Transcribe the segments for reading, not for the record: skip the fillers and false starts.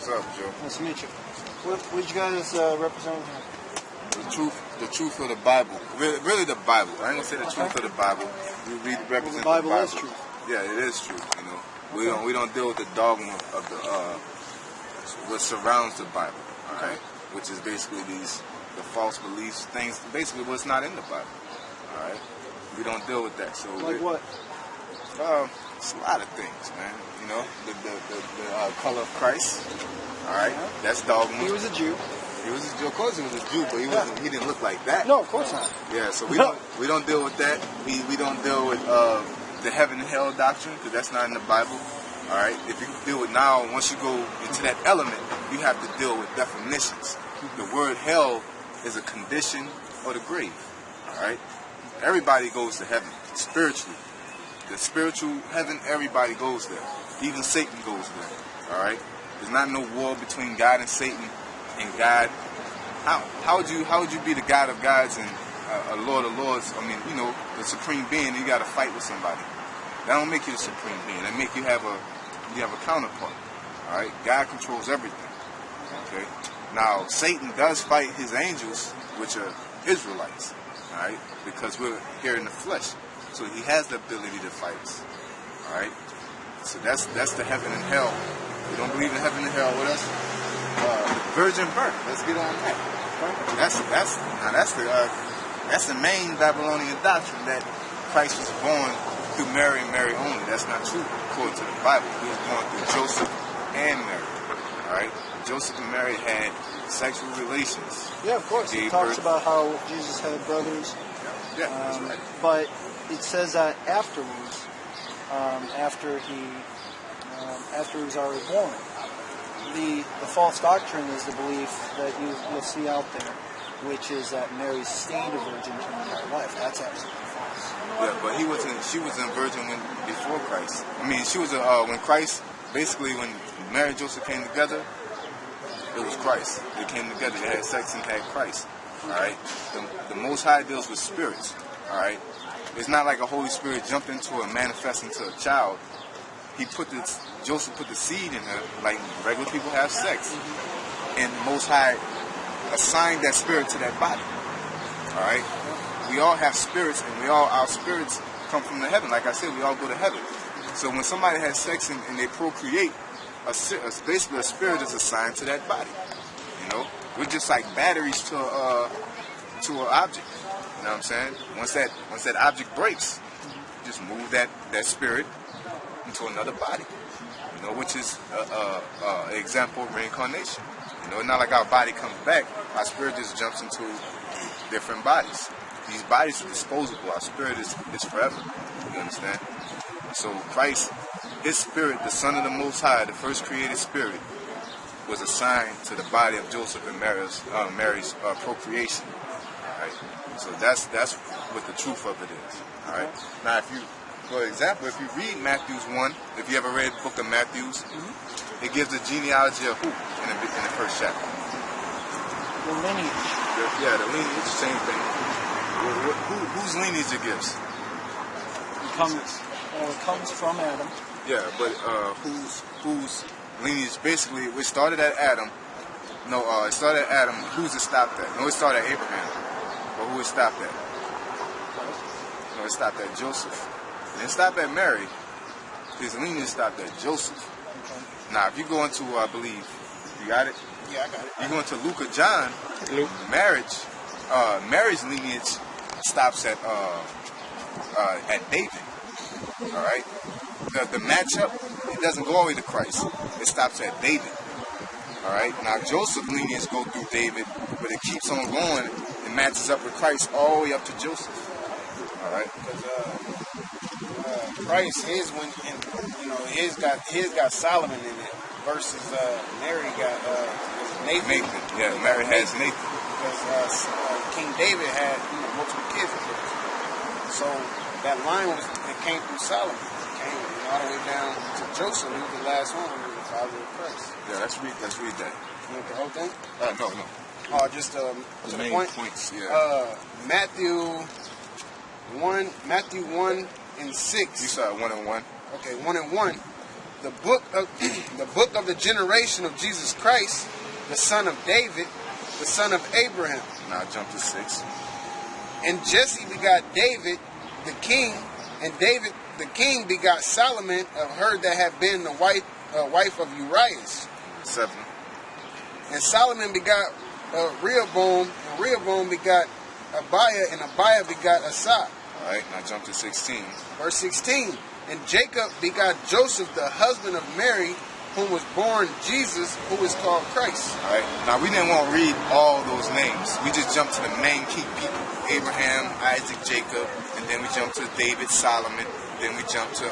What's up, Joe? Nice to meet you. What you guys represent here? The truth of the Bible. Really the Bible. I ain't gonna say the truth of the Bible. We represent the Bible. The Bible is truth. Yeah, it is true. You know, we don't deal with the dogma of the what surrounds the Bible. All right, which is basically the false beliefs, things. Basically, what's not in the Bible. All right, we don't deal with that. So like what? It's a lot of things, man. You know, the color of Christ. All right, that's dogma. He was a Jew. He was a Jew. Of course, he was a Jew, but he wasn't. He didn't look like that. No, of course not. Yeah, so we don't deal with that. We don't deal with the heaven and hell doctrine because that's not in the Bible. All right, if you deal with now, once you go into that element, you have to deal with definitions. The word hell is a condition or the grave. All right, everybody goes to heaven spiritually. The spiritual heaven, everybody goes there. Even Satan goes there. All right, there's not no war between God and Satan. And God, how would you be the God of gods and a Lord of lords? I mean, you know, the supreme being. You got to fight with somebody. That don't make you the supreme being. That make you have a counterpart. All right, God controls everything. Okay. Now Satan does fight his angels, which are Israelites. All right, because we're here in the flesh, so he has the ability to fight us. All right. So that's the heaven and hell. You don't believe in heaven and hell with us? Virgin birth. Let's get on that. That's the main Babylonian doctrine that Christ was born through Mary and Mary only. That's not true according to the Bible. He was born through Joseph and Mary. All right. Joseph and Mary had sexual relations. Yeah, of course. It talks about how Jesus had brothers. Yeah, that's right. But it says that afterwards, after he was already born. The false doctrine is the belief that you'll see out there, which is that Mary stayed a virgin her entire life. That's absolutely false. Yeah, but she wasn't a virgin before Christ. I mean, she was when Christ, basically when Mary and Joseph came together, it was Christ. They came together, they had sex and had Christ. All right? The Most High deals with spirits. All right? It's not like a Holy Spirit jumped into her and manifested into a child. Joseph put the seed in her, like regular people have sex. And the Most High assigned that spirit to that body. All right? We all have spirits, and our spirits come from the heaven. Like I said, we all go to heaven. So when somebody has sex and they procreate, basically a spirit is assigned to that body. You know? We're just like batteries to an object. You know what I'm saying? Once that object breaks, you just move that spirit into another body, you know, which is an example of reincarnation. You know, it's not like our body comes back, our spirit just jumps into different bodies. These bodies are disposable, our spirit is forever. You understand? So Christ, his spirit, the Son of the Most High, the first created spirit, was assigned to the body of Joseph and Mary's procreation. All right? So that's what the truth of it is. All right. Now, for example, if you read Matthew 1, if you ever read the book of Matthew, it gives the genealogy of who in the first chapter? The lineage. The lineage, same thing. Whose lineage it gives? It comes from Adam. Yeah, but whose lineage? Basically, it started at Adam. No, it started at Adam. Who's it stopped at? No, it started at Abraham. But who it stopped at? No, it stopped at Joseph. It didn't stop at Mary. His lineage stopped at Joseph. Okay. Now, if you go into, I believe, you got it? Yeah, I got it. You go into Luke or John, Mary's lineage stops at David. All right? The matchup, it doesn't go all the way to Christ. It stops at David. All right? Now, Joseph's lineage go through David, but it keeps on going. It matches up with Christ all the way up to Joseph. All right? Because Christ, his got Solomon in it versus Mary got Nathan. Yeah, Mary has Nathan. Because King David had multiple kids with him. So that line that came through Solomon. It came all the way down to Joseph, who was the last one, who was the father of Christ. Yeah, let's read that. You want the whole thing? No. Oh, just to the point. Points, yeah. Matthew 1 and 6. You saw 1 and 1. Okay, 1 and 1. the book of the book of the generation of Jesus Christ, the son of David, the son of Abraham. Now jump to 6. And Jesse begot David the king, and David the king begot Solomon of her that had been the wife of Urias. 7. And Solomon begot Rehoboam, and Rehoboam begot Abiah, and Abiah begot Asa. Alright, now jump to 16. Verse 16. And Jacob begot Joseph, the husband of Mary, whom was born Jesus, who is called Christ. Alright, now we didn't want to read all those names. We just jumped to the main key people. Abraham, Isaac, Jacob, and then we jumped to David, Solomon, then we jumped to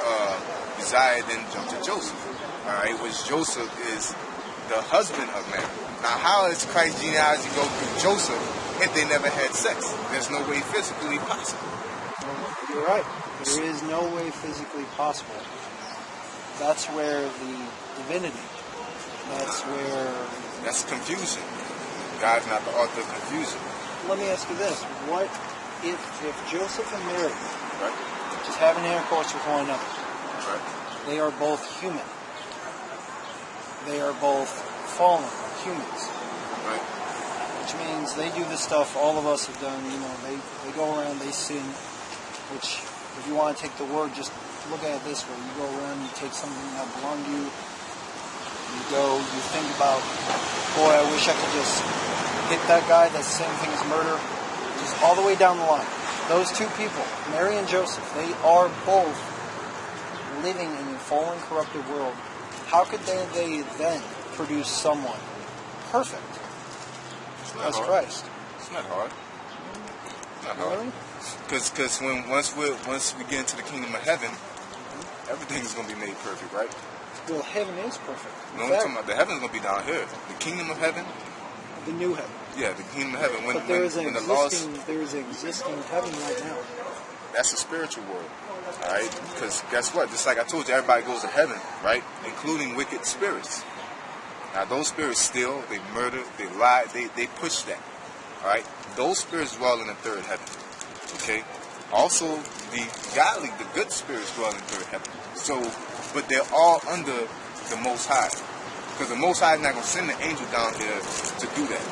Uzziah, then jumped to Joseph. Alright, which Joseph is the husband of Mary. Now how does Christ's genealogy go through Joseph if they never had sex? There's no way physically possible. You're right. There is no way physically possible. That's where the divinity, that's confusion. God's not the author of confusion. Let me ask you this. What if Joseph and Mary Right? just having intercourse with one another, Right? they are both human. They are both fallen humans. Right? Which means they do the stuff all of us have done. You know, they go around, they sin, which if you want to take the word, just look at it this way. You go around, you take something that belonged to you, you think about, boy, I wish I could just hit that guy. That's the same thing as murder. Just all the way down the line. Those two people, Mary and Joseph, they are both living in a fallen, corrupted world. How could they then produce someone perfect as Christ? It's not hard. It's not hard. Really? Because once we get into the kingdom of heaven, everything is going to be made perfect, right? Well, heaven is perfect. No, I'm talking about the heaven's going to be down here. The kingdom of heaven. The new heaven. Yeah, the kingdom of heaven. But there is an existing heaven right now. That's a spiritual world, all right? Because guess what? Just like I told you, everybody goes to heaven, right? Including wicked spirits. Now, those spirits steal, they murder, they lie, they push that, all right? Those spirits dwell in the third heaven, okay? Also, the godly, the good spirits dwell in the third heaven. So, but they're all under the Most High. Because the Most High is not going to send the angel down here to do that,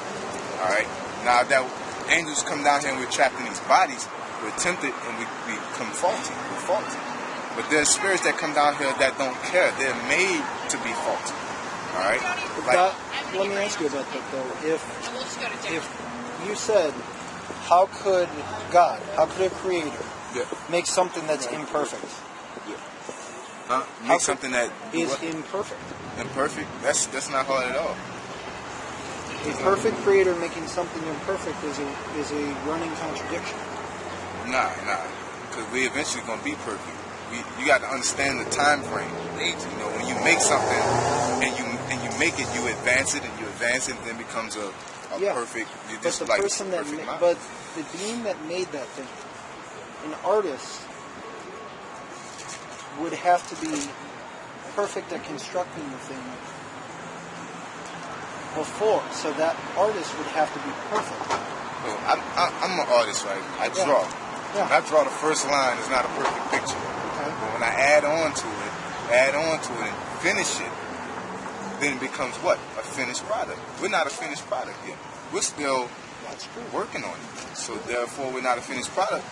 all right? Now, that angels come down here and we're trapped in these bodies, we're tempted and we become faulty. We're faulty. But there's spirits that come down here that don't care. They're made to be faulty. All right? Let me ask you about that, though. If you said, how could God, how could a creator make something that's imperfect? Make something that is imperfect. Imperfect? That's not hard at all. A perfect creator making something imperfect is a running contradiction. Nah. Because we eventually gonna be perfect. You got to understand the time frame. You know, when you make something and you make it, you advance it and then it becomes a perfect. But the person but the being that made that thing, an artist, would have to be perfect at constructing the thing before, so that artist would have to be perfect. Well, I'm an artist, right? I draw. Yeah. When I draw the first line, it's not a perfect picture. Okay. But when I add on to it and finish it, then it becomes what? A finished product. We're not a finished product yet. We're still working on it. So therefore, we're not a finished product.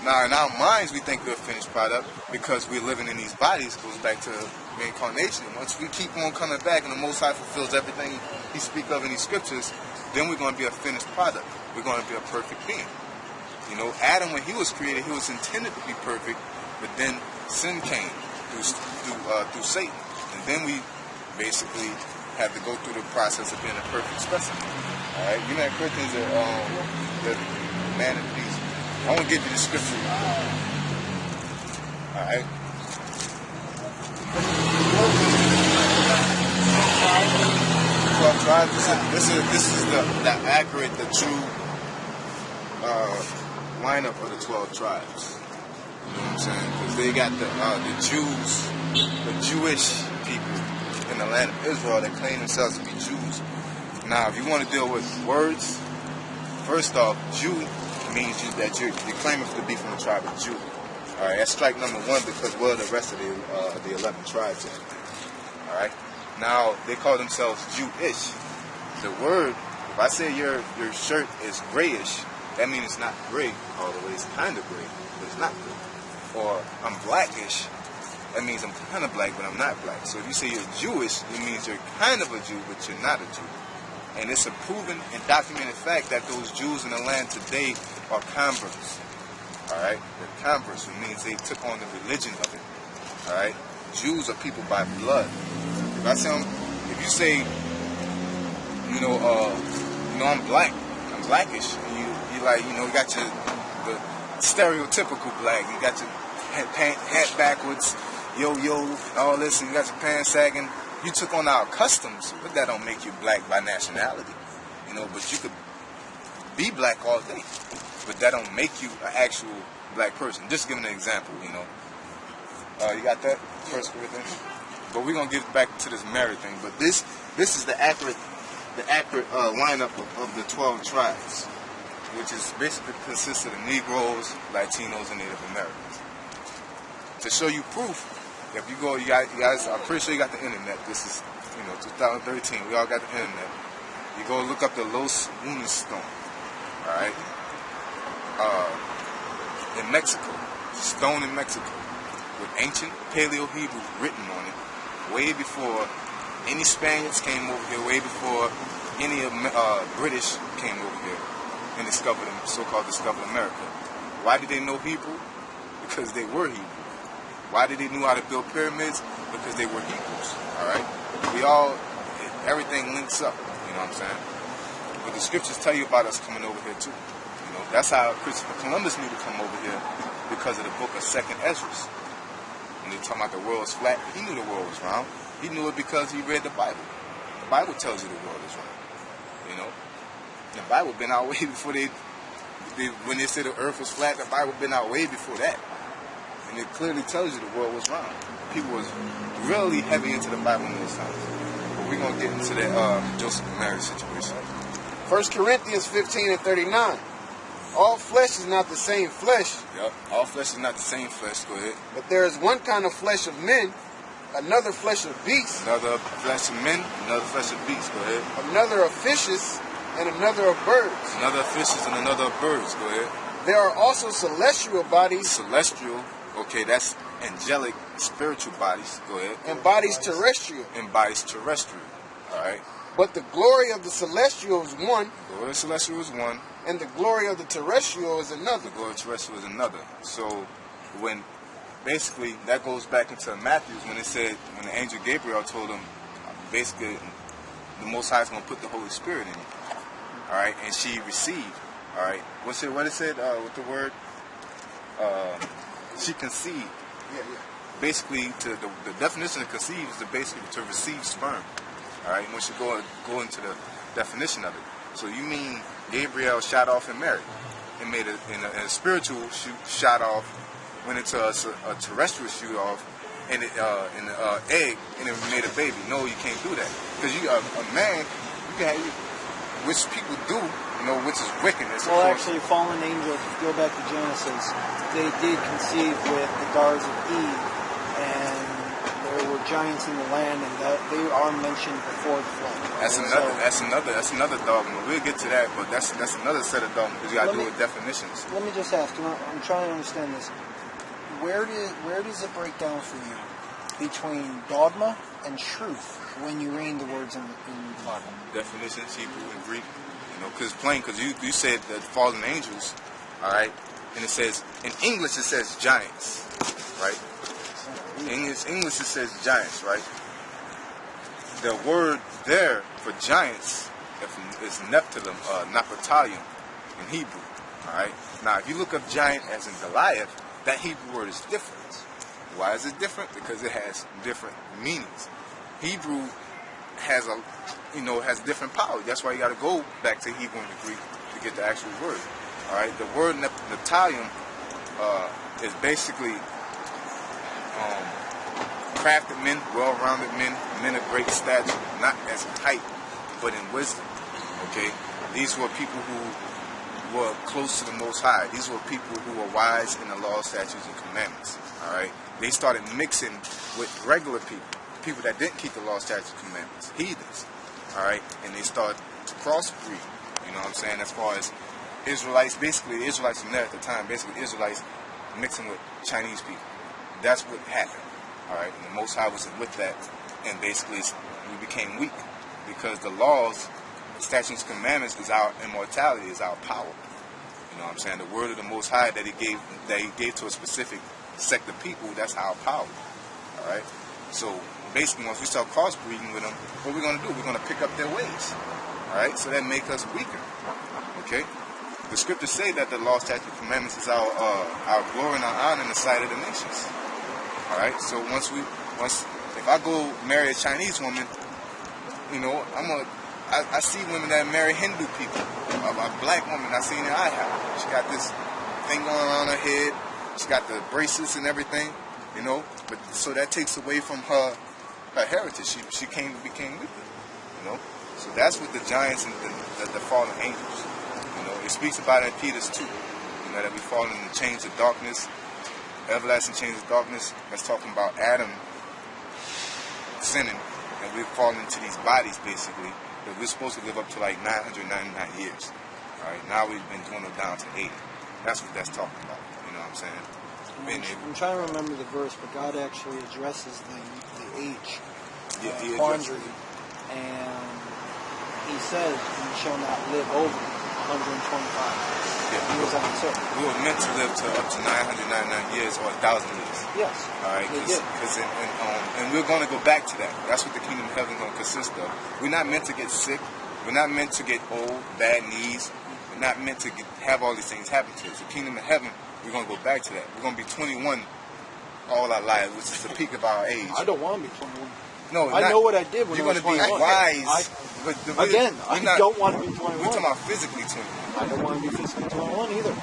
Now, in our minds, we think we're a finished product because we're living in these bodies. It goes back to reincarnation. Once we keep on coming back and the Most High fulfills everything He speaks of in these scriptures, then we're going to be a finished product. We're going to be a perfect being. You know, Adam, when he was created, he was intended to be perfect, but then sin came through Satan. And then we basically had to go through the process of being a perfect specimen. All right? You know, Corinthians, the man of peace. I want to give you the scripture. All right? This is the accurate, the true lineup of the 12 tribes. You know what I'm saying? Because they got the Jews, the Jewish people in the land of Israel that claim themselves to be Jews. Now, if you want to deal with words, first off, Jew means that you're claiming to be from the tribe of Judah. All right, that's strike number one because what are the rest of the 11 tribes? All right. Now they call themselves Jewish. The word, if I say your shirt is grayish, that means it's not gray all the way. It's kind of gray, but it's not gray. Or I'm blackish, that means I'm kind of black, but I'm not black. So if you say you're Jewish, it means you're kind of a Jew, but you're not a Jew. And it's a proven and documented fact that those Jews in the land today are converts. All right, they're converts, which means they took on the religion of it. All right, Jews are people by blood. If I say, if you say, I'm black, I'm blackish, and you like, you got the stereotypical black. You got your hat backwards, yo, all this, and you got your pants sagging. You took on our customs, but that don't make you black by nationality. But you could be black all day, but that don't make you an actual black person. Just giving an example, You got that? First Corinthians. But we're gonna get back to this married thing. But this is the accurate lineup of the 12 tribes, which is basically consists of the Negroes, Latinos, and Native Americans. To show you proof, if you go, you guys, I'm pretty sure you got the internet. This is, 2013. We all got the internet. You go look up the Los Lunas stone, all right? In Mexico, stone in Mexico, with ancient Paleo Hebrew written on it, way before any Spaniards came over here, way before any British came over here and so-called discovered America. Why did they know Hebrew? Because they were Hebrew. Why did they know how to build pyramids? Because they were Hebrews. All right, everything links up. You know what I'm saying? But the scriptures tell you about us coming over here too. That's how Christopher Columbus knew to come over here, because of the book of 2nd Ezra. When they talking about the world's flat, he knew the world was round. He knew it because he read the Bible. The Bible tells you the world is round. The Bible been out way before when they said the earth was flat, the Bible been out way before that. And it clearly tells you the world was round. People was really heavy into the Bible in those times. But we're going to get into that Joseph and Mary situation. 1 Corinthians 15:39. All flesh is not the same flesh. Yep, all flesh is not the same flesh. Go ahead. But there is one kind of flesh of men, another flesh of beasts. Another flesh of men, another flesh of beasts. Go ahead. Another of fishes, and another of birds. Another of fishes and another of birds. Go ahead. There are also celestial bodies. Celestial, okay, that's angelic, spiritual bodies. Go ahead. And bodies terrestrial. And bodies terrestrial. All right. But the glory of the celestial is one. The glory of the celestial is one. And the glory of the terrestrial is another. The glory of the terrestrial is another. So when basically that goes back into Matthew when when the angel Gabriel told him, basically the Most High is going to put the Holy Spirit in you. All right, and she received. All right, what it said with the word? She conceived. Yeah. Basically, the definition of conceive is basically to receive sperm. All right, once you go into the definition of it. So you mean Gabriel shot off and married, and made a spiritual shot off, went into a terrestrial shoot off, and an egg, and it made a baby. No, you can't do that, because a man, you can have, which people do, which is wickedness. Well, actually, fallen angels, if you go back to Genesis, they did conceive with the daughters of Eve, and there were giants in the land, and they are mentioned before the flood. That's another dogma. We'll get to that, but that's another set of dogma, because you got to do with definitions. Let me just ask you. I'm trying to understand this. Where does it break down for you between dogma and truth when you read the words in the Bible? Definitions, Hebrew and Greek. Because you said that fallen angels, all right, and it says in English it says giants, right? In English it says giants, right? The word there for giants is Nephilim, Naphtalion in Hebrew, all right? Now, if you look up giant as in Goliath, that Hebrew word is different. Why is it different? Because it has different meanings. Hebrew has has different power. That's why you got to go back to Hebrew and the Greek to get the actual word. All right, the word Nephtalion is basically crafted men, well-rounded men of great stature, not as height, but in wisdom. Okay, these were people who were close to the Most High. These were people who were wise in the law, statutes, and commandments. All right, they started mixing with regular people, people that didn't keep the law, statutes, and commandments, heathens. All right, and they started to crossbreed. You know what I'm saying? As far as Israelites, basically the Israelites from there at the time, basically Israelites mixing with Chinese people. That's what happened. All right, and the Most High wasn't with that, and basically we became weak because the laws, statutes, commandments is our immortality, is our power. You know what I'm saying? The word of the Most High that He gave to a specific sect of people, that's our power. All right. So basically, once we start crossbreeding with them, what we're going to do? We're going to pick up their ways. All right. So that make us weaker. Okay. The scriptures say that the law, statutes, commandments is our glory and our honor in the sight of the nations. All right. So if I go marry a Chinese woman, you know, I see women that marry Hindu people. A black woman I seen in IHOP. She got this thing going around her head. She got the bracelets and everything, you know. But so that takes away from her heritage. She became weaker, you know. So that's what the giants and the fallen angels. You know, it speaks about it in Peter's 2. You know, that we fall in the chains of darkness, everlasting chains of darkness. That's talking about Adam sinning, and we've fallen into these bodies basically. But we're supposed to live up to like 999 years. All right, now we've been dwindled down to 80. That's what that's talking about. You know what I'm saying? I'm trying to remember the verse, but God actually addresses the age He quandary, and He says, "You shall not live over 125." Yeah, we were meant to live to up to 999 years or 1,000 years. Yes. All right, and we're going to go back to that. That's what the kingdom of heaven is going to consist of. We're not meant to get sick. We're not meant to get old, bad knees. We're not meant to have all these things happen to us. The kingdom of heaven, we're going to go back to that. We're going to be 21 all our lives, which is the peak of our age. I don't want to be 21. No, I know what I did when I was 21. You're going to be wise. I don't want to be 21. We're talking about physically 21. I don't want to be physically 21 either.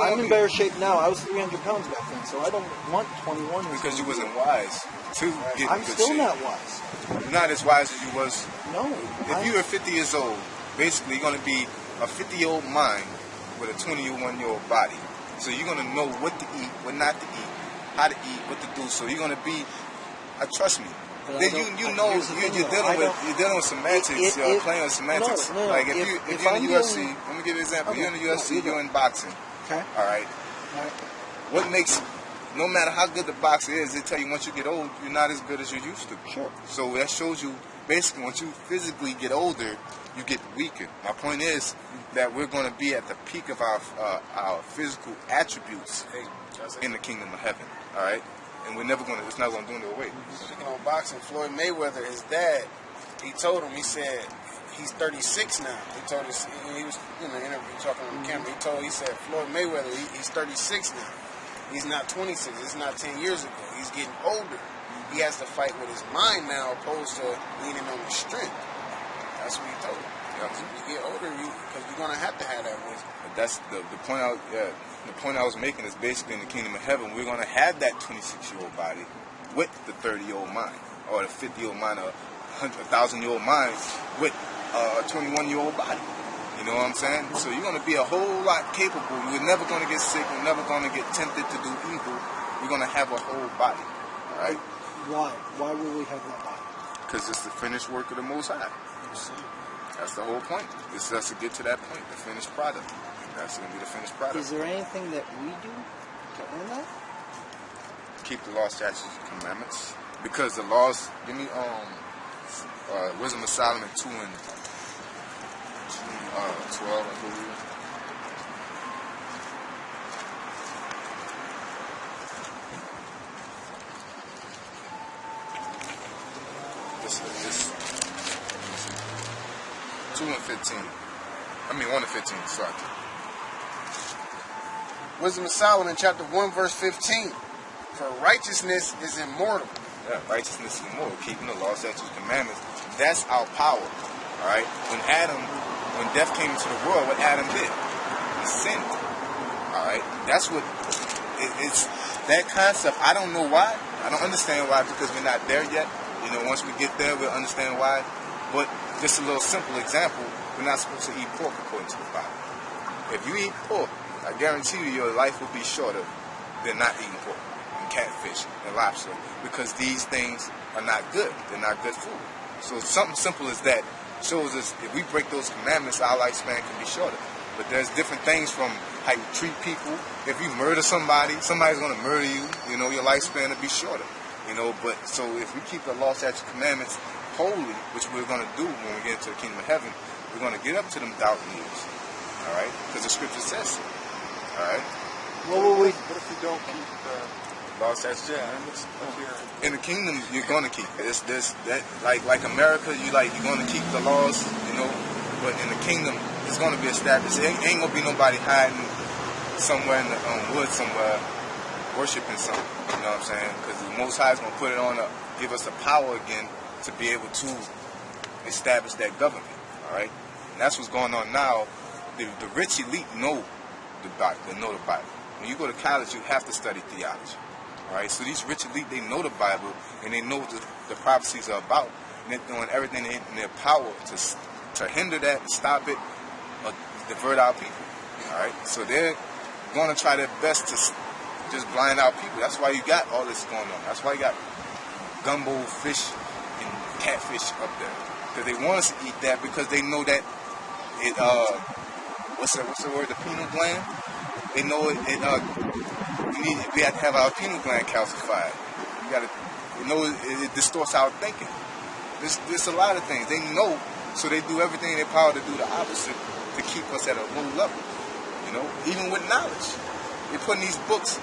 I'm in better shape now. I was 300 pounds back then, so I don't want 21. Because you wasn't wise to get I'm in good still shape. not wise. You're not as wise as you was. No. If you were 50 years old, basically you're going to be a 50-year-old mind with a 21-year-old body. So you're going to know what to eat, what not to eat, how to eat, what to do. So you're going to be, trust me. Then you're dealing with semantics, playing with semantics. No, like if you're in the UFC, let me give you an example. Okay, you're in the UFC, you're in boxing. Okay. All right. What makes, no matter how good the boxer is, they tell you once you get old, you're not as good as you used to. Sure. So that shows you, basically, once you physically get older, you get weaker. My point is that we're going to be at the peak of our physical attributes in the kingdom of heaven. All right. And we're never going to, it's not going to dwindle away. Speaking on boxing, Floyd Mayweather, his dad, he told him, he said, he's 36 now. He told us, he was in the interview talking on the camera, he said, Floyd Mayweather, he's 36 now. He's not 26. It's not 10 years ago. He's getting older. He has to fight with his mind now opposed to leaning on his strength. That's what he told him. As you get older, because you're going to have that wisdom. But that's the point the point I was making is basically in the kingdom of heaven, we're going to have that 26-year-old body with the 30-year-old mind, or the 50-year-old mind, or 1,000-year-old mind with a 21-year-old body. You know what I'm saying? So you're going to be a whole lot capable. You're never going to get sick. You're never going to get tempted to do evil. You're going to have a whole body. All right? Why? Why will we have that body? Because it's the finished work of the Most High. That's the whole point. It's just to get to that point, the finished product. That's going to be the finished product. Is there anything that we do to earn that? Keep the law, statutes, and commandments. Because the laws, give me Wisdom of Solomon 2 and 12, I believe. This 2 and 15. 1 and 15, sorry. Wisdom of Solomon, chapter 1, verse 15. For righteousness is immortal. Yeah, righteousness is immortal. Keeping the law, statutes, commandments. That's our power. All right? When death came into the world, what Adam did? He sinned. All right? That's what, it's that concept. I don't know why. I don't understand why, because we're not there yet. You know, once we get there, we'll understand why. But just a little simple example, we're not supposed to eat pork according to the Bible. If you eat pork, I guarantee you your life will be shorter than not eating pork and catfish and lobster, because these things are not good. They're not good food. So something simple as that shows us if we break those commandments, our lifespan can be shorter. But there's different things from how you treat people. If you murder somebody, somebody's going to murder you. You know, your lifespan will be shorter. You know, but so if we keep the law, statutes, commandments holy, which we're going to do when we get into the kingdom of heaven, we're going to get up to them 1,000 years. All right? Because the scripture says so. All right? What if you don't keep law, statutes, commandments up here? in the kingdom, you're going to keep it. This that like America, you're going to keep the laws, you know. But in the kingdom, it's going to be established. It ain't going to be nobody hiding somewhere in the woods somewhere worshiping something. You know what I'm saying? Because the Most High is going to put it on, give us the power again to be able to establish that government. All right, and that's what's going on now. The rich elite know the Bible. They know the Bible. When you go to college, you have to study theology. All right, so these rich elite, they know the Bible and they know what the prophecies are about, and they're doing everything in their power to hinder that, stop it, or divert our people. All right, so they're going to try their best to just blind out people. That's why you got all this going on. That's why you got gumbo fish and catfish up there, because they want us to eat that, because they know that it what's the word, the pineal gland. They know we have to have our pineal gland calcified. You got to, it distorts our thinking. There's a lot of things they know, so they do everything in their power to do the opposite to keep us at a low level. You know, even with knowledge, they're putting these books.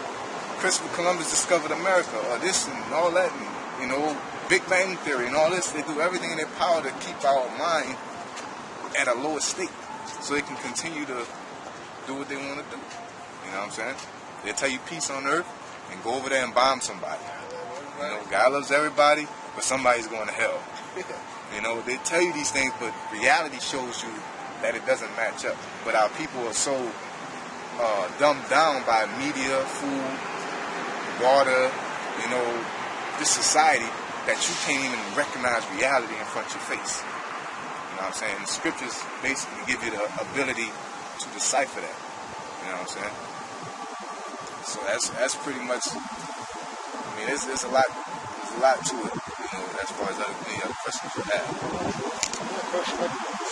Christopher Columbus discovered America, or this and all that, and, you know, Big Bang Theory and all this. They do everything in their power to keep our mind at a lower state, so they can continue to do what they want to do. You know what I'm saying? They'll tell you peace on earth and go over there and bomb somebody. You know, God loves everybody, but somebody's going to hell. You know, they tell you these things, but reality shows you that it doesn't match up. But our people are so dumbed down by media, food, water, you know, this society, that you can't even recognize reality in front of your face. You know what I'm saying? The scriptures basically give you the ability to decipher that. You know what I'm saying? So that's pretty much. I mean, there's a lot to it. You know, as far as any other questions you have.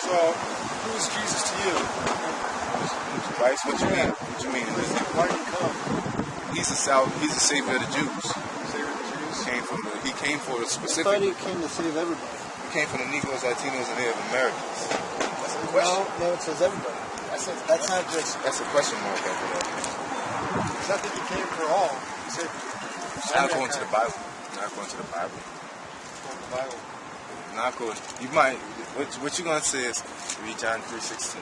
So, who is Jesus to you? Christ? What you mean? What you mean? Why did he come? He's the savior of the Jews. Savior of the Jews? He came for the I specific. thought he came to save everybody. He came for the Negroes, Latinos, and Native Americans. That's a question. No, it says everybody. That's not just. That's a question mark after that. Because I think he came for all. He said, Not according to the Bible. Not according to the Bible. the Bible. Not according. You might. What you're gonna say is read John 3:16.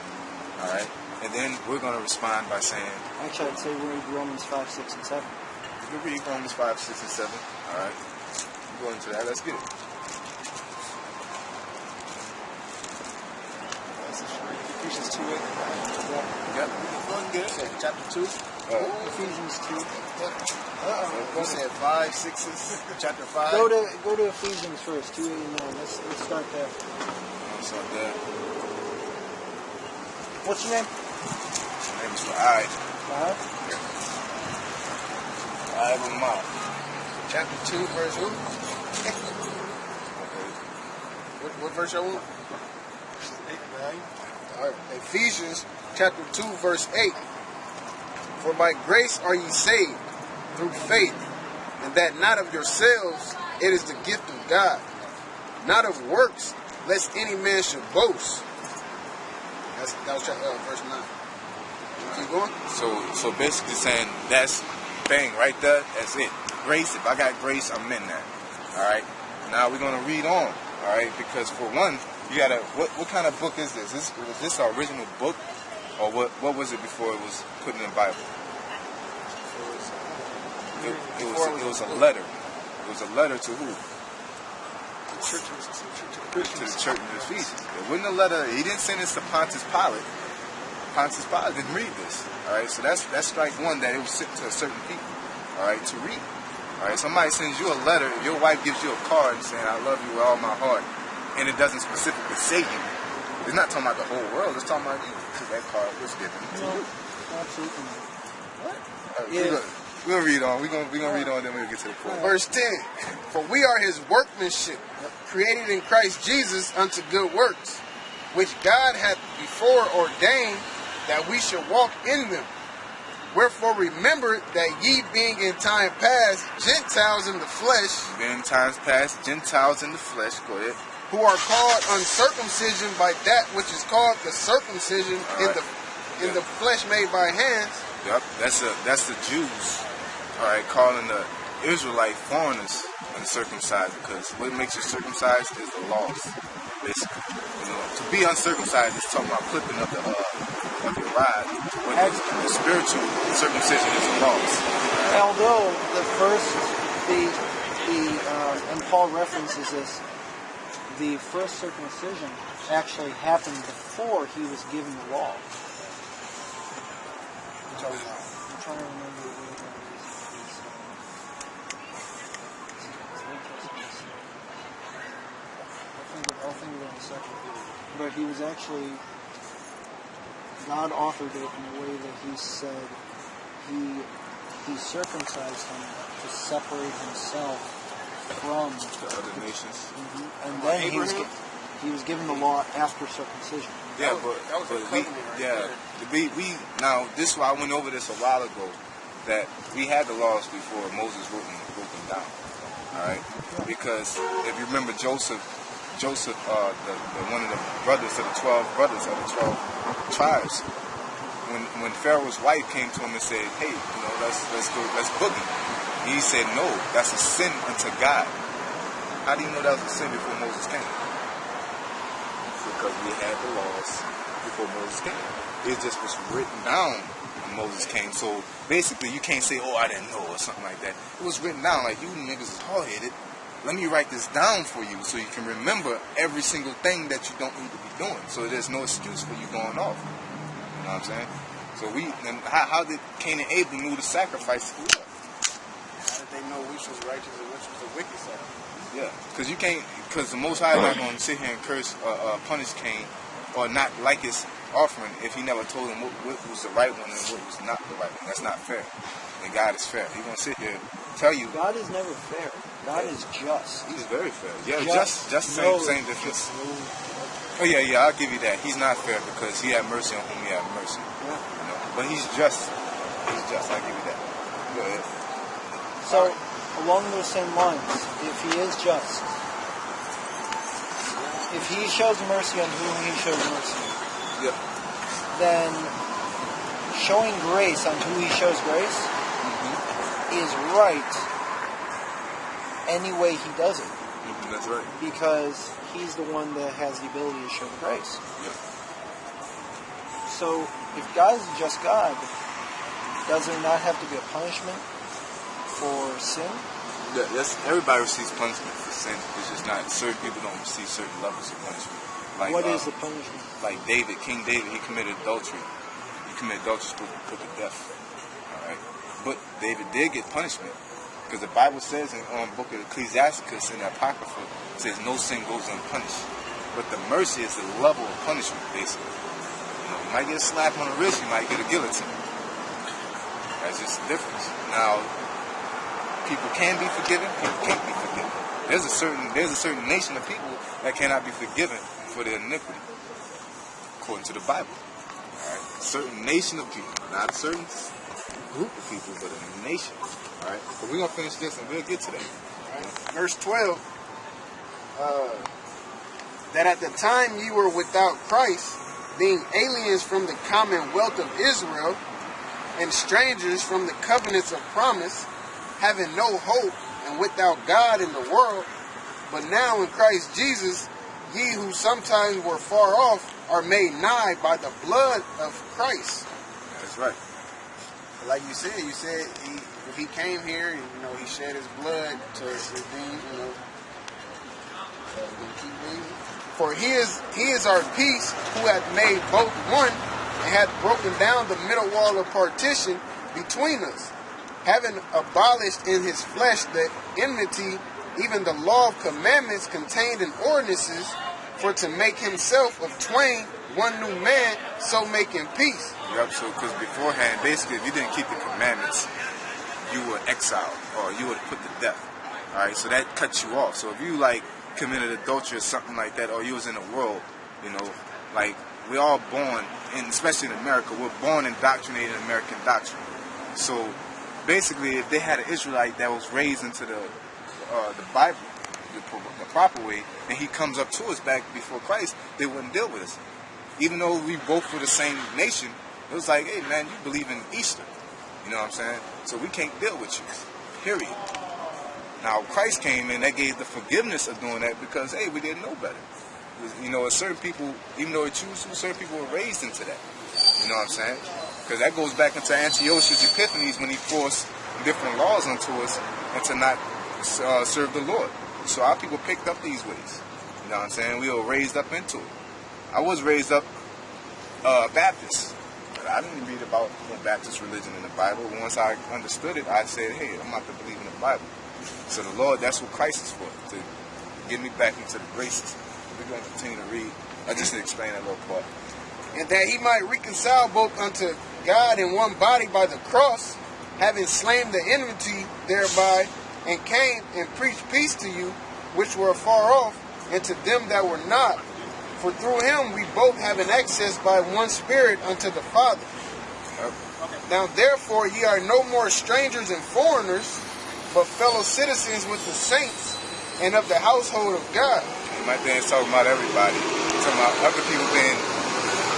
All right, and then we're gonna respond by saying. Actually, I'd say read Romans 5, 6, and 7. You can read Romans 5, 6, and 7. All right. Go into that. Let's get it. Ephesians 2:8. Yep. Chapter 2. Ephesians 2. You said 5, 6, chapter 5. Go to Ephesians first, 2, 8, and 9. Let's start there. So there. What's your name? My name is Ra'ai. Ra'ai Ramah. Chapter 2, verse who? What verse are we? 8 and 9. All right. Ephesians chapter 2, verse 8. For by grace are ye saved through faith, and that not of yourselves, it is the gift of God, not of works, lest any man should boast. That was verse 9. Keep going. So basically saying that's bang right there. That's it. Grace. If I got grace, I'm in that. All right. Now we're gonna read on. All right. Because for one, you gotta. What kind of book is this? Was this our original book, or what was it before it was put in the Bible? It was a letter. It was a letter to who? To the church of Ephesians. It wasn't a letter. He didn't send this to Pontius Pilate. Pontius Pilate didn't read this. All right. So that's strike one, that it was sent to a certain people. All right, to read. All right. Somebody sends you a letter. Your wife gives you a card saying, "I love you with all my heart," and it doesn't specifically say you. It's not talking about the whole world. It's talking about you, because that card was given to No, you. absolutely not. We're gonna read on. We're gonna read on, then we'll get to the point. Verse 10. For we are his workmanship, created in Christ Jesus unto good works, which God hath before ordained that we should walk in them. Wherefore remember that ye being in time past Gentiles in the flesh, In times past, Gentiles in the flesh. Go ahead. who are called uncircumcision by that which is called the circumcision in the flesh made by hands. Yep, that's the Jews, all right, calling the Israelite foreigners uncircumcised, because what makes you circumcised is the laws, basically. To be uncircumcised is talking about clipping up the of your rod. But the spiritual circumcision is the laws. Although and Paul references this, the first circumcision actually happened before he was given the law. I'm trying to remember the word. I'll think of it in a second. But he was actually, God authored it in a way that he said he circumcised him to separate himself from The other nations. And then he was given the law after circumcision. Yeah, that was a covenant we now this why I went over this a while ago, that we had the laws before Moses wrote them down. All right, because if you remember Joseph, one of the brothers of the 12 brothers of the 12 tribes, when Pharaoh's wife came to him and said, "Hey, let's boogie," he said, "No, that's a sin unto God." How do you know that was a sin before Moses came? Because we had the laws before Moses came. It just was written down when Moses came. So basically, you can't say, "Oh, I didn't know," or something like that. It was written down. Like, you niggas is hard-headed. Let me write this down for you so you can remember every single thing that you don't need to be doing. So there's no excuse for you going off. You know what I'm saying? So how did Cain and Abel knew to sacrifice who? How did they know which was righteous and which was a wicked sacrifice? Yeah, because the Most High is not going to sit here and curse, punish Cain, or not like his offering if he never told him what was the right one and what was not the right one. That's not fair. And God is fair. He's going to sit here and tell you. God is never fair. God is just. He's very fair. Yeah, just same difference. Oh yeah, I'll give you that. He's not fair because he had mercy on whom he had mercy. Yeah. You know? But he's just. He's just. I'll give you that. Go ahead. So, along those same lines, if he is just, if he shows mercy on whom he shows mercy, Yep. then showing grace on who he shows grace is right any way he does it. That's right. Because he's the one that has the ability to show the grace. Yep. So, if God is a just God, does there not have to be a punishment for sin? Yeah, everybody receives punishment for sin. It's just not, certain people don't receive certain levels of punishment. Like, What is the punishment? Like King David, he committed adultery. He committed adultery, supposed to be put to death. All right. But David did get punishment. Because the Bible says in the book of Ecclesiasticus in the Apocrypha, it says no sin goes unpunished. But the mercy is the level of punishment, basically. You might get a slap on the wrist, you might get a guillotine. That's just the difference. Now, people can be forgiven, people can't be forgiven. There's a certain nation of people that cannot be forgiven for their iniquity, according to the Bible. All right? A certain nation of people, not a certain group of people, but a nation. All right, but we're gonna finish this and we'll get to that. Right. Verse 12. That at the time ye were without Christ, being aliens from the commonwealth of Israel, and strangers from the covenants of promise, having no hope and without God in the world, but now in Christ Jesus, ye who sometimes were far off are made nigh by the blood of Christ. That's right. Like you said if he came here, he shed his blood to redeem, For he is our peace, who hath made both one, and hath broken down the middle wall of partition between us, having abolished in his flesh the enmity, even the law of commandments contained in ordinances, For to make himself of twain one new man, so making peace. Yep, so because beforehand, basically, if you didn't keep the commandments, you were exiled or you were put to death. All right, so that cuts you off. So if you like committed adultery or something like that, or you was in the world, you know, like we're all born, and especially in America, we're born indoctrinated in American doctrine. So basically, if they had an Israelite that was raised into the Bible, the proper way, and he comes up to us back before Christ, they wouldn't deal with us. Even though we both were the same nation, it was like, hey man, you believe in Easter. You know what I'm saying? So we can't deal with you. Period. Now Christ came and that gave the forgiveness of doing that because, hey, we didn't know better. You know, certain people, even though they choose to, certain people were raised into that. You know what I'm saying? Because that goes back into Antiochus Epiphanes when he forced different laws onto us and to not serve the Lord. So our people picked up these ways. You know what I'm saying? We were raised up into it. I was raised up Baptist. But I didn't read about Baptist religion in the Bible. Once I understood it, I said, hey, I'm not to believe in the Bible. So the Lord, that's what Christ is for, to get me back into the graces. We're going to continue to read. I just need to explain that little part. And that he might reconcile both unto God in one body by the cross, having slain the enmity thereby, and came and preached peace to you, which were afar off, and to them that were not. For through him we both have an access by one Spirit unto the Father. Yep. Now therefore ye are no more strangers and foreigners, but fellow citizens with the saints, and of the household of God. My thing is talking about everybody. Talking about other people being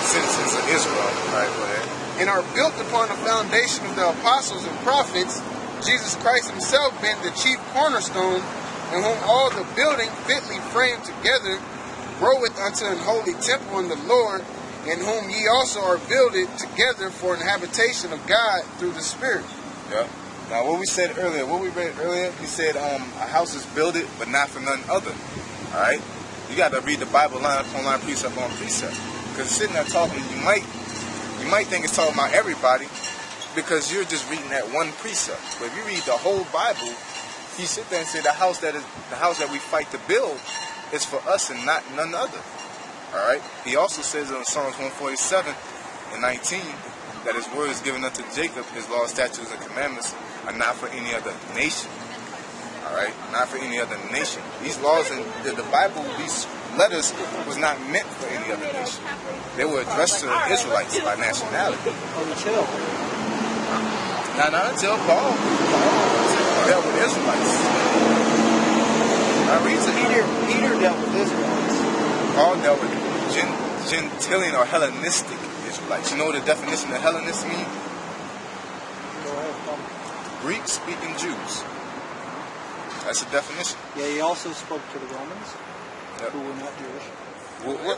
citizens of Israel. Right, go ahead. And are built upon the foundation of the apostles and prophets, Jesus Christ himself being the chief cornerstone, in whom all the building fitly framed together groweth unto an holy temple in the Lord, in whom ye also are builded together for an habitation of God through the Spirit. Yeah. Now what we said earlier, what we read earlier, he said a house is builded, but not for none other. Alright? You got to read the Bible line upon line, precept on precept. Because sitting there talking, you might think it's talking about everybody, because you're just reading that one precept. But if you read the whole Bible, he sit there and say the house that we fight to build is for us and not none other. Alright? He also says in Psalms 147 and 19 that his word is given unto Jacob, his law, statutes, and commandments are not for any other nation. Alright? Not for any other nation. These laws in the Bible, these letters was not meant for any other nation. They were addressed to the Israelites by nationality. Until. Not until Paul dealt with Israelites. Peter dealt with Israelites. Paul dealt with Gentilian or Hellenistic Israelites. You know what the definition of Hellenist means? Go ahead, Greek-speaking Jews. That's the definition. Yeah, he also spoke to the Romans, Yep. who were not Jewish.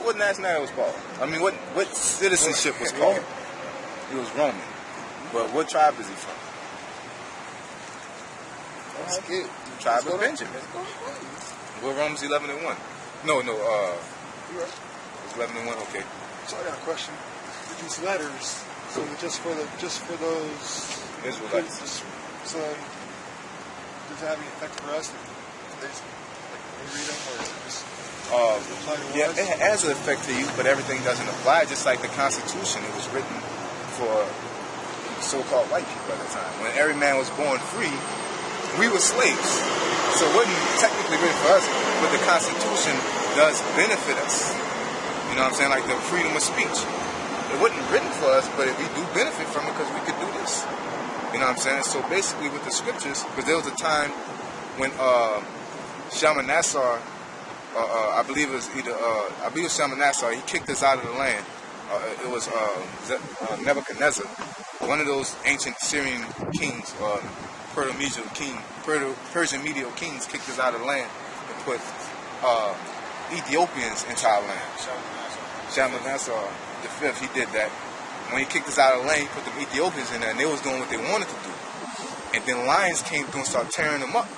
What nationality was Paul? I mean, what citizenship was Paul? He was Roman. But what tribe is he from? That's good. Tribe of Benjamin. We're Romans 11 and 1. No, You're right. it's 11 and 1. Okay. So I got a question. These letters, so just for those Israelites. So does it have any effect for us? They read them or just apply to Yeah, us? it has an effect to you, but everything doesn't apply. Just like the Constitution, it was written for so-called white people at the time. When every man was born free, we were slaves. So it wasn't technically written for us, but the Constitution does benefit us. You know what I'm saying? Like the freedom of speech. It wasn't written for us, but we do benefit from it because we could do this. You know what I'm saying? So basically with the scriptures, because there was a time when Shalmaneser, I believe it was Shalmaneser, he kicked us out of the land. It was Nebuchadnezzar, one of those ancient Syrian kings, Persian medial kings, kicked us out of the land and put Ethiopians into our land. Shalmaneser the fifth, he did that. When he kicked us out of the land, he put them Ethiopians in there, and they was doing what they wanted to do. And then lions came through and started tearing them up.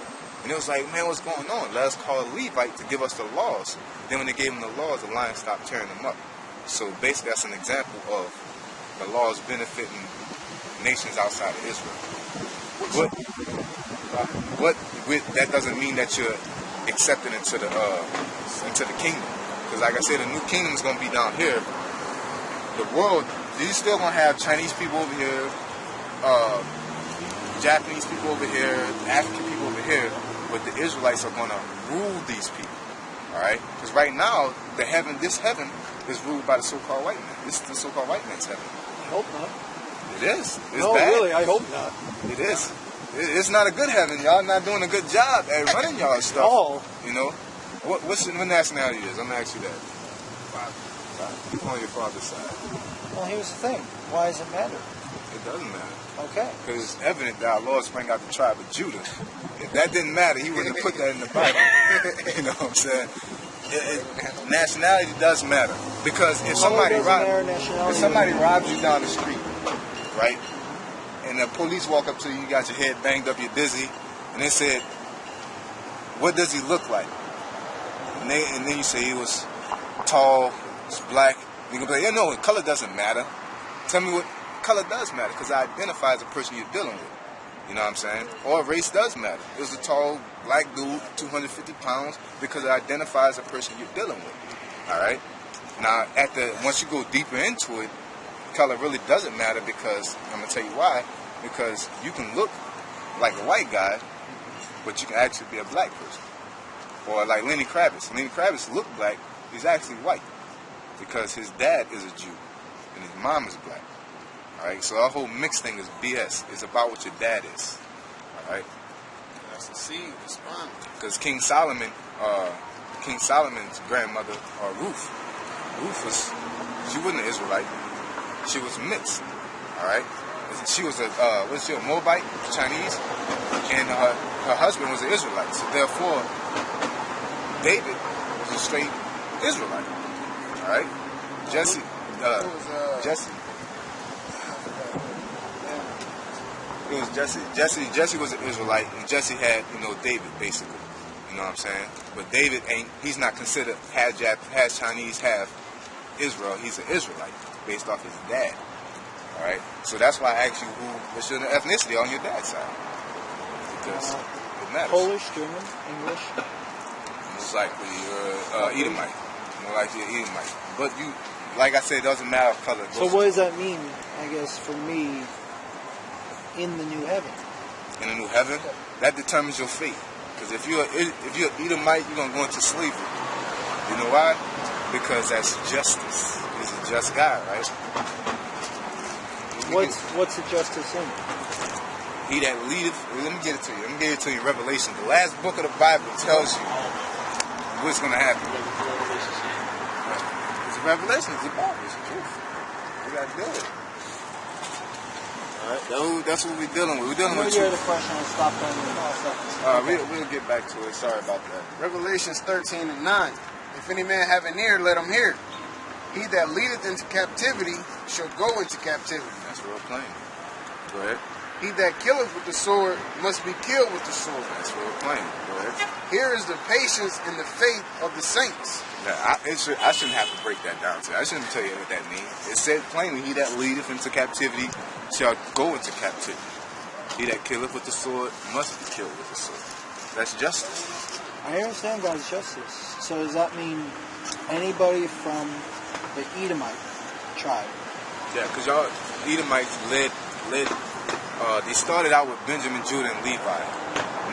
And it was like, man, what's going on? Let us call a Levite to give us the laws. Then when they gave them the laws, the lions stopped tearing them up. So basically, that's an example of the laws benefiting nations outside of Israel. That doesn't mean that you're accepted into the kingdom. Because like I said, the new kingdom is going to be down here. The world, you're still going to have Chinese people over here, Japanese people over here, African people over here, but the Israelites are going to rule these people. All right? Because right now, this heaven is ruled by the so-called white man. This is the so-called white man's heaven. I hope not. It is. It's no, bad. really, I hope not. It is. It's not a good heaven. Y'all not doing a good job at running y'all stuff. Oh. You know? What nationality is? I'm going to ask you that. Who's on your father's side? Well, here's the thing. Why does it matter? It doesn't matter. Okay. Because it's evident that our Lord sprang out the tribe of Judah. If that didn't matter, he wouldn't have put that in the Bible. You know what I'm saying? Nationality does matter. Because if somebody robs you down the street, right? And the police walk up to you, you got your head banged up, you're dizzy, and they said, what does he look like? And then you say he was tall, he's black. You can be like, yeah, no, color doesn't matter. Tell me what color does matter, because I identify as a person you're dealing with. You know what I'm saying? Or race does matter. It was a tall black dude, 250 pounds, because it identifies as a person you're dealing with. All right? Now, once you go deeper into it, color really doesn't matter, because I'm going to tell you why. Because you can look like a white guy, but you can actually be a black person. Or like Lenny Kravitz. Lenny Kravitz looked black. He's actually white, because his dad is a Jew and his mom is black. All right, so our whole mixed thing is BS. It's about what your dad is. All right. That's the seed, the sperm. Because King Solomon's grandmother, she wasn't an Israelite. She was mixed. All right. She was a Moabite, Chinese, and her husband was an Israelite. So therefore, David was a straight Israelite. All right. Jesse. It was Jesse. Jesse was an Israelite, and Jesse had, David, basically. You know what I'm saying? But David he's not considered half Chinese, half Israel. He's an Israelite, based off his dad. All right? So that's why I asked you what's your ethnicity on your dad's side. Because it matters. Polish, German, English. Most likely you're Edomite. More likely you're Edomite. But like I said, it doesn't matter of color. So what does that mean, I guess, for me in the new heaven? In the new heaven? That determines your fate. Because if you're Edomite, you're going to go into slavery. You know why? Because that's justice. He's a just guy, right? What's the justice in? He that leadeth, let me get it to you. Let me get it to you in Revelation. The last book of the Bible tells you what's going to happen. It's a revelation. It's a Bible. It's the truth. We got to deal with it. All right. That's what we're dealing with. We're dealing with you. The question I stopped on. We'll get back to it. Sorry about that. Revelations 13:9. If any man have an ear, let him hear. He that leadeth into captivity shall go into captivity. That's real plain. Go ahead. He that killeth with the sword must be killed with the sword. That's real plain. Go ahead. Here is the patience and the faith of the saints. Now, I shouldn't have to break that down to you. I shouldn't tell you what that means. It said plainly, he that leadeth into captivity shall go into captivity. He that killeth with the sword must be killed with the sword. That's justice. I understand God's justice. So does that mean anybody from the Edomite tribe? Yeah, because y'all Edomites led. They started out with Benjamin, Judah, and Levi.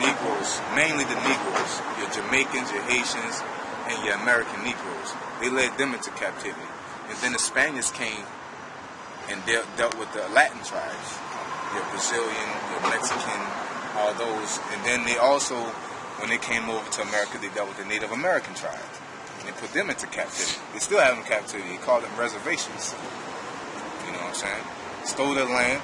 Negroes, mainly the Negroes. Your Jamaicans, your Haitians, and your American Negroes. They led them into captivity. And then the Spaniards came and dealt with the Latin tribes. Your Brazilian, your Mexican, all those. And then they also, when they came over to America, they dealt with the Native American tribes. And they put them into captivity. They still have them in captivity. They call them reservations. You know what I'm saying? Stole their land,